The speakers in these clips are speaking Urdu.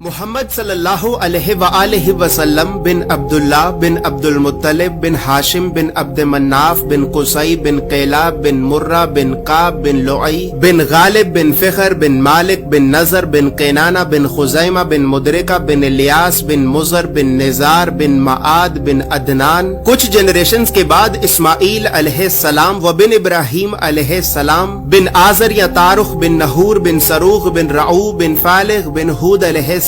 محمد صلی اللہ علیہ وآلہ وسلم بن عبداللہ بن عبد المطلب بن ہاشم بن عبد مناف بن قصی بن قیلاب بن مرہ بن قاب بن لعی بن غالب بن فخر بن مالک بن نظر بن قینانہ بن خزیمہ بن مدرکہ بن الیاس بن مزر بن نزار بن معاد بن عدنان، کچھ جنریشنز کے بعد اسماعیل علیہ السلام و بن ابراہیم علیہ السلام بن آزر یا تارخ بن نحور بن سروغ بن رعو بن فالغ بن ہود علیہ السلام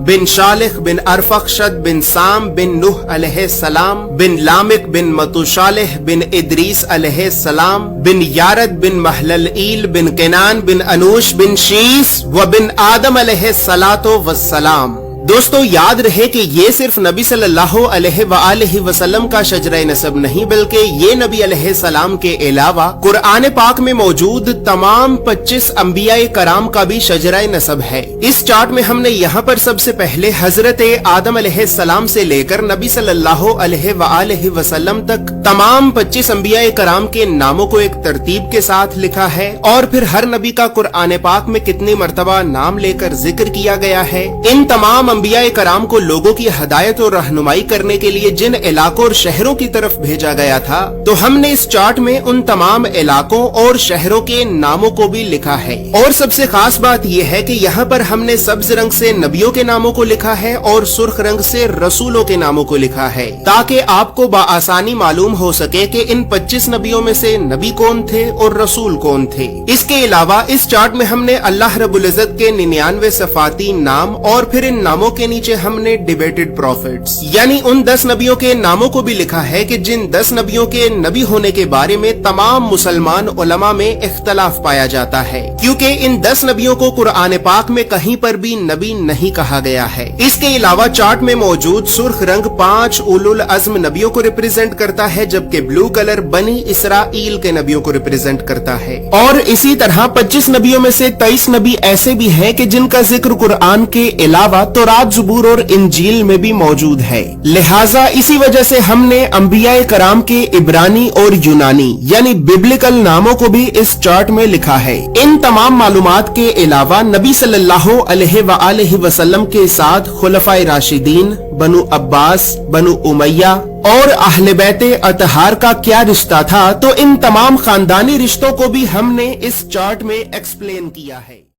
بن شالخ بن ارفخشد بن سام بن نوح علیہ السلام بن لامک بن متوشالح بن ادریس علیہ السلام بن یارد بن محللئیل بن کنان بن انوش بن شیس و بن آدم علیہ السلام۔ دوستو یاد رہے کہ یہ صرف نبی صلی اللہ علیہ وآلہ وسلم کا شجرہ نسب نہیں، بلکہ یہ نبی علیہ السلام کے علاوہ قرآن پاک میں موجود تمام 25 انبیاء کرام کا بھی شجرہ نسب ہے۔ اس چارٹ میں ہم نے یہاں پر سب سے پہلے حضرت آدم علیہ السلام سے لے کر نبی صلی اللہ علیہ وآلہ وسلم تک تمام 25 انبیاء کرام کے ناموں کو ایک ترتیب کے ساتھ لکھا ہے، اور پھر ہر نبی کا قرآن پاک میں کتنی مرتبہ نام لے کر ذکر کیا گیا ہے۔ ان تمام انبیاء کرام کو لوگوں کی ہدایت اور رہنمائی کرنے کے لیے جن علاقوں اور شہروں کی طرف بھیجا گیا تھا، تو ہم نے اس چارٹ میں ان تمام علاقوں اور شہروں کے ناموں کو بھی لکھا ہے۔ اور سب سے خاص بات یہ ہے کہ یہاں پر ہم نے سبز رنگ سے نبیوں کے ناموں کو لکھا ہے اور سرخ رنگ سے رسولوں کے ناموں کو لکھا ہے، تاکہ آپ کو بآسانی معلوم ہو سکے کہ ان 25 نبیوں میں سے نبی کون تھے اور رسول کون تھے۔ اس کے علاوہ اس چارٹ میں ہم نے اللہ رب العزت کے 99 صفاتی نام اور پھر ان ناموں کے نیچے ہم نے ڈیبیٹڈ پروفیٹس یعنی ان 10 نبیوں کے ناموں کو بھی لکھا ہے کہ جن 10 نبیوں کے نبی ہونے کے بارے میں تمام مسلمان علماء میں اختلاف پایا جاتا ہے، کیونکہ ان 10 نبیوں کو قرآن پاک میں کہیں پر بھی نبی نہیں کہا گیا ہے۔ اس کے علاوہ چارٹ میں موجود سرخ رنگ 5 اولو العزم نبیوں کو ریپرزینٹ کرتا ہے، جبکہ بلو کلر بنی اسرائیل کے نبیوں کو ریپرزینٹ کرتا ہے۔ اور اسی طرح 25 نبیوں میں سے 23 نبی ایسے بھی ہیں کہ جن کا ذکر قرآن کے علاوہ تورات، زبور اور انجیل میں بھی موجود ہے۔ لہٰذا اسی وجہ سے ہم نے انبیاء کرام کے عبرانی اور یونانی یعنی ببلکل ناموں کو بھی اس چارٹ میں لکھا ہے۔ ان تمام معلومات کے علاوہ نبی صلی اللہ علیہ وآلہ وسلم کے ساتھ خلفائے راشدین، بنو عباس، بنو امیہ اور اہل بیت اطہار کا کیا رشتہ تھا، تو ان تمام خاندانی رشتوں کو بھی ہم نے اس چارٹ میں ایکسپلین کیا ہے۔